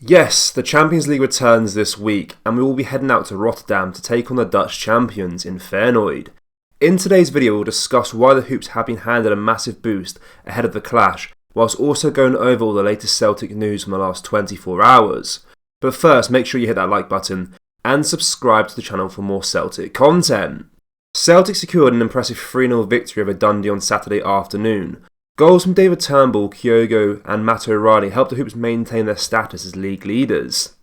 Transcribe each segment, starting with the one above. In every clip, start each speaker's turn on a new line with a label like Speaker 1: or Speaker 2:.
Speaker 1: Yes, the Champions League returns this week, and we will be heading out to Rotterdam to take on the Dutch champions in Feyenoord. In today's video, we'll discuss why the Hoops have been handed a massive boost ahead of the clash, whilst also going over all the latest Celtic news from the last 24 hours. But first, make sure you hit that like button and subscribe to the channel for more Celtic content. Celtic secured an impressive 3-0 victory over Dundee on Saturday afternoon. Goals from David Turnbull, Kyogo and Matt O'Reilly helped the Hoops maintain their status as league leaders.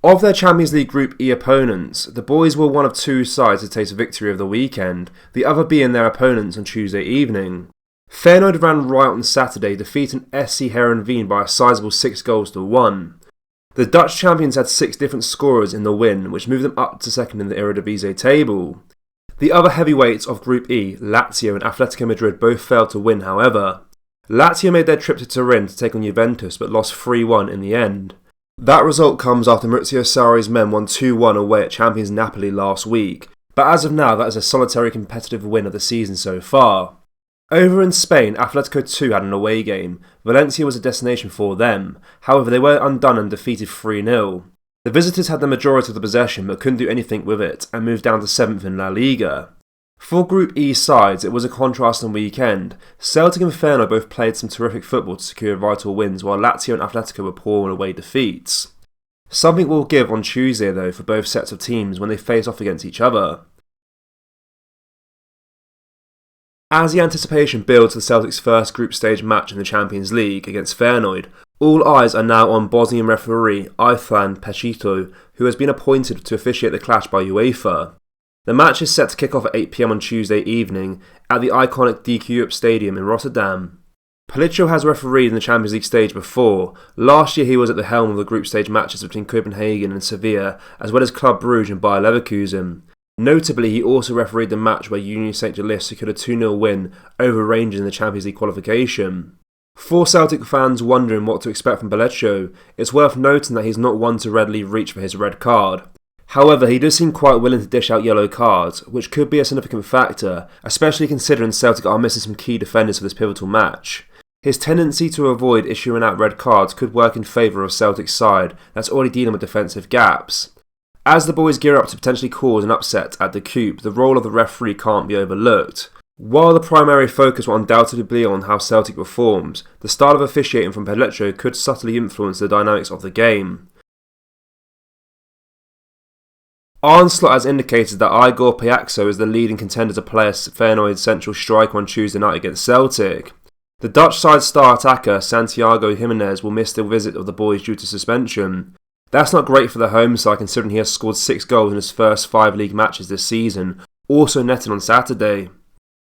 Speaker 1: Of their Champions League Group E opponents, the boys were one of two sides to taste victory of the weekend, the other being their opponents on Tuesday evening. Feyenoord ran riot on Saturday, defeating SC Heerenveen by a sizable 6-1. The Dutch champions had 6 different scorers in the win, which moved them up to second in the Eredivisie table. The other heavyweights of Group E, Lazio and Atletico Madrid, both failed to win however. Lazio made their trip to Turin to take on Juventus but lost 3-1 in the end. That result comes after Maurizio Sarri's men won 2-1 away at champions Napoli last week, but as of now that is a solitary competitive win of the season so far. Over in Spain, Atletico 2 had an away game. Valencia was a destination for them, however they were undone and defeated 3-0. The visitors had the majority of the possession but couldn't do anything with it and moved down to 7th in La Liga. For Group E sides, it was a contrasting weekend. Celtic and Feyenoord both played some terrific football to secure vital wins, while Lazio and Atletico were poor on away defeats. Something will give on Tuesday though for both sets of teams when they face off against each other. As the anticipation builds for Celtic's first group stage match in the Champions League against Feyenoord, all eyes are now on Bosnian referee Ivan Pechito, who has been appointed to officiate the clash by UEFA. The match is set to kick off at 8 PM on Tuesday evening at the iconic DQ Stadium in Rotterdam. Pechito has refereed in the Champions League stage before. Last year he was at the helm of the group stage matches between Copenhagen and Sevilla, as well as Club Brugge and Bayer Leverkusen. Notably, he also refereed the match where Union Saint-Gilloise secured a 2-0 win over Rangers in the Champions League qualification. For Celtic fans wondering what to expect from Pechito, it's worth noting that he's not one to readily reach for his red card. However, he does seem quite willing to dish out yellow cards, which could be a significant factor, especially considering Celtic are missing some key defenders for this pivotal match. His tendency to avoid issuing out red cards could work in favour of Celtic's side that's already dealing with defensive gaps. As the boys gear up to potentially cause an upset at the Coupe, the role of the referee can't be overlooked. While the primary focus will undoubtedly be on how Celtic performs, the style of officiating from Pechito could subtly influence the dynamics of the game. Arne Slot has indicated that Igor Paixão is the leading contender to play as Feyenoord's central striker on Tuesday night against Celtic. The Dutch side star attacker Santiago Jimenez will miss the visit of the boys due to suspension. That's not great for the home side considering he has scored 6 goals in his first 5 league matches this season, also netting on Saturday.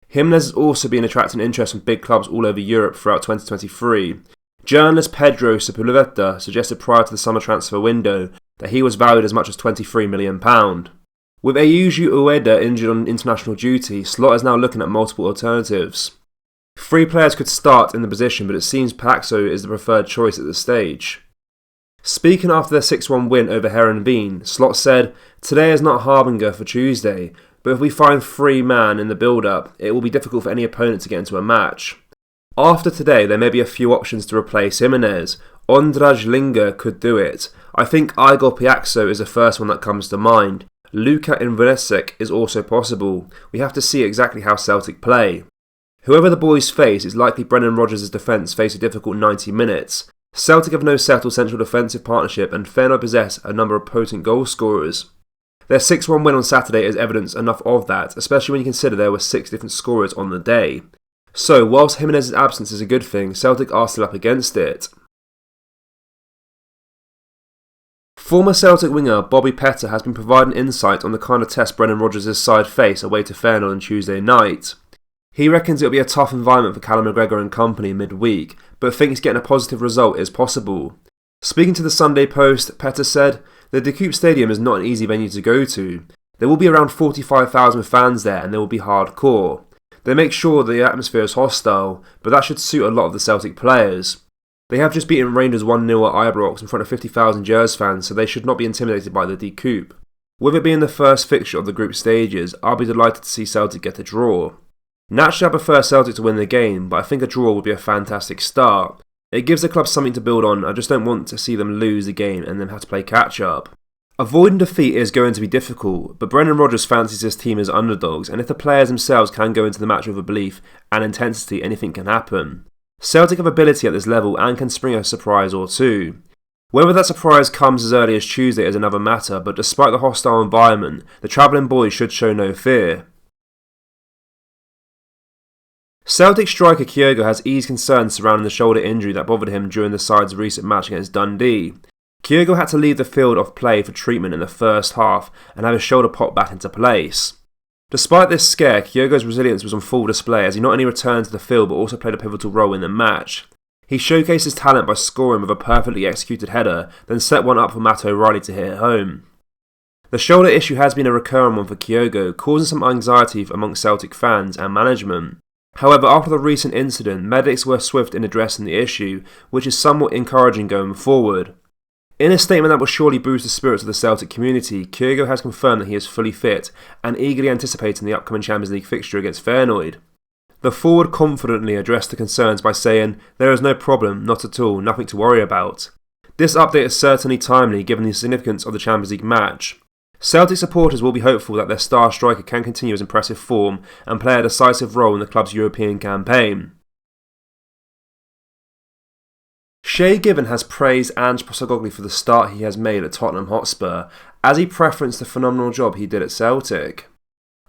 Speaker 1: Jimenez has also been attracting interest from big clubs all over Europe throughout 2023. Journalist Pedro Sepulveda suggested prior to the summer transfer window that he was valued as much as £23 million. With Ayuju Ueda injured on international duty, Slot is now looking at multiple alternatives. 3 players could start in the position, but it seems Paixão is the preferred choice at this stage. Speaking after their 6-1 win over Heerenveen, Slot said, "Today is not a harbinger for Tuesday, but if we find 3 man in the build-up, it will be difficult for any opponent to get into a match. After today, there may be a few options to replace Jimenez. Ondraj Linga could do it. I think Igor Paixão is the first one that comes to mind. Luka Inversek is also possible. We have to see exactly how Celtic play." Whoever the boys face, it's likely Brendan Rodgers' defence face a difficult 90 minutes. Celtic have no settled central defensive partnership and Feyenoord possess a number of potent goal scorers. Their 6-1 win on Saturday is evidence enough of that, especially when you consider there were 6 different scorers on the day. So, whilst Jimenez's absence is a good thing, Celtic are still up against it. Former Celtic winger Bobby Petter has been providing insight on the kind of test Brendan Rodgers' side face away to Feyenoord on Tuesday night. He reckons it'll be a tough environment for Callum McGregor and company midweek, but thinks getting a positive result is possible. Speaking to the Sunday Post, Petter said, "The De Kuip Stadium is not an easy venue to go to. There will be around 45,000 fans there and they will be hardcore. They make sure the atmosphere is hostile, but that should suit a lot of the Celtic players. They have just beaten Rangers 1-0 at Ibrox in front of 50,000 Gers fans, so they should not be intimidated by the De Kuip. With it being the first fixture of the group stages, I'll be delighted to see Celtic get a draw. Naturally I prefer Celtic to win the game, but I think a draw would be a fantastic start. It gives the club something to build on. I just don't want to see them lose the game and then have to play catch up. Avoiding defeat is going to be difficult, but Brendan Rodgers fancies his team as underdogs, and if the players themselves can go into the match with a belief and intensity, anything can happen. Celtic have ability at this level and can spring a surprise or two. Whether that surprise comes as early as Tuesday is another matter, but despite the hostile environment, the travelling boys should show no fear. Celtic striker Kyogo has eased concerns surrounding the shoulder injury that bothered him during the side's recent match against Dundee. Kyogo had to leave the field of play for treatment in the first half and have his shoulder pop back into place. Despite this scare, Kyogo's resilience was on full display as he not only returned to the field but also played a pivotal role in the match. He showcased his talent by scoring with a perfectly executed header, then set one up for Matt O'Reilly to hit home. The shoulder issue has been a recurring one for Kyogo, causing some anxiety amongst Celtic fans and management. However, after the recent incident, medics were swift in addressing the issue, which is somewhat encouraging going forward. In a statement that will surely boost the spirits of the Celtic community, Kyogo has confirmed that he is fully fit and eagerly anticipating the upcoming Champions League fixture against Feyenoord. The forward confidently addressed the concerns by saying, "There is no problem, not at all, nothing to worry about." This update is certainly timely given the significance of the Champions League match. Celtic supporters will be hopeful that their star striker can continue his impressive form and play a decisive role in the club's European campaign. Shay Given has praised Ange Postecoglou for the start he has made at Tottenham Hotspur, as he preferenced the phenomenal job he did at Celtic.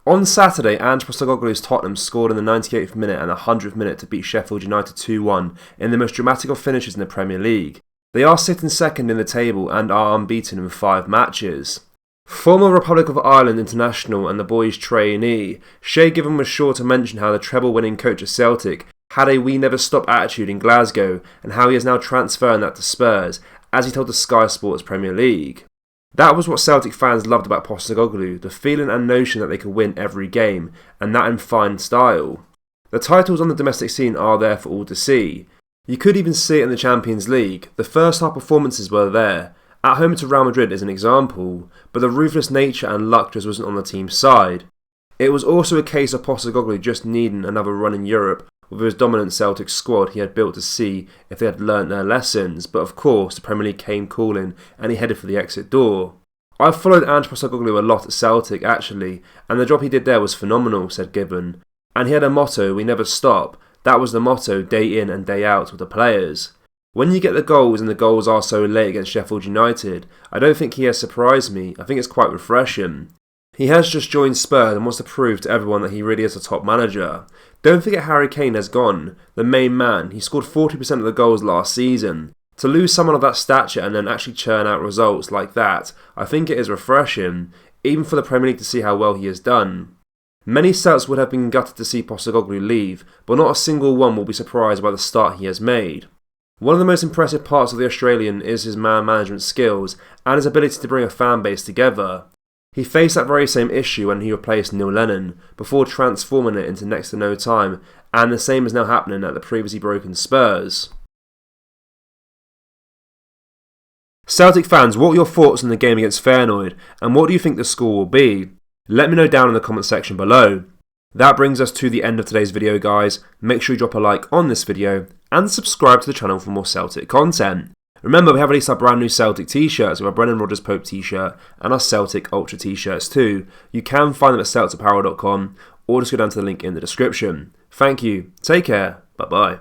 Speaker 1: On Saturday, Ange Postecoglou's Tottenham scored in the 98th minute and the 100th minute to beat Sheffield United 2-1 in the most dramatic of finishes in the Premier League. They are sitting second in the table and are unbeaten in 5 matches. Former Republic of Ireland international and the boys' trainee, Shay Given was sure to mention how the treble-winning coach at Celtic had a "we never stop" attitude in Glasgow and how he is now transferring that to Spurs, as he told the Sky Sports Premier League. That was what Celtic fans loved about Postecoglou, the feeling and notion that they could win every game, and that in fine style. The titles on the domestic scene are there for all to see. You could even see it in the Champions League. The first half performances were there. At home to Real Madrid is an example, but the ruthless nature and luck just wasn't on the team's side. It was also a case of Postecoglou just needing another run in Europe with his dominant Celtic squad he had built to see if they had learnt their lessons, but of course the Premier League came calling and he headed for the exit door. "I've followed Ange Postecoglou a lot at Celtic actually, and the job he did there was phenomenal," said Given. "And he had a motto, 'we never stop.' That was the motto day in and day out with the players. When you get the goals and the goals are so late against Sheffield United, I don't think he has surprised me. I think it's quite refreshing. He has just joined Spurs and wants to prove to everyone that he really is a top manager. Don't forget Harry Kane has gone, the main man. He scored 40% of the goals last season. To lose someone of that stature and then actually churn out results like that, I think it is refreshing, even for the Premier League to see how well he has done." Many Celts would have been gutted to see Postecoglou leave, but not a single one will be surprised by the start he has made. One of the most impressive parts of the Australian is his man management skills and his ability to bring a fan base together. He faced that very same issue when he replaced Neil Lennon, before transforming it into next to no time, and the same is now happening at the previously broken Spurs. Celtic fans, what are your thoughts on the game against Feyenoord, and what do you think the score will be? Let me know down in the comment section below. That brings us to the end of today's video, guys. Make sure you drop a like on this video and subscribe to the channel for more Celtic content. Remember, we have released our brand new Celtic t-shirts with our Brendan Rodgers Pope t-shirt and our Celtic Ultra t-shirts too. You can find them at celticapparel.com or just go down to the link in the description. Thank you, take care, bye bye.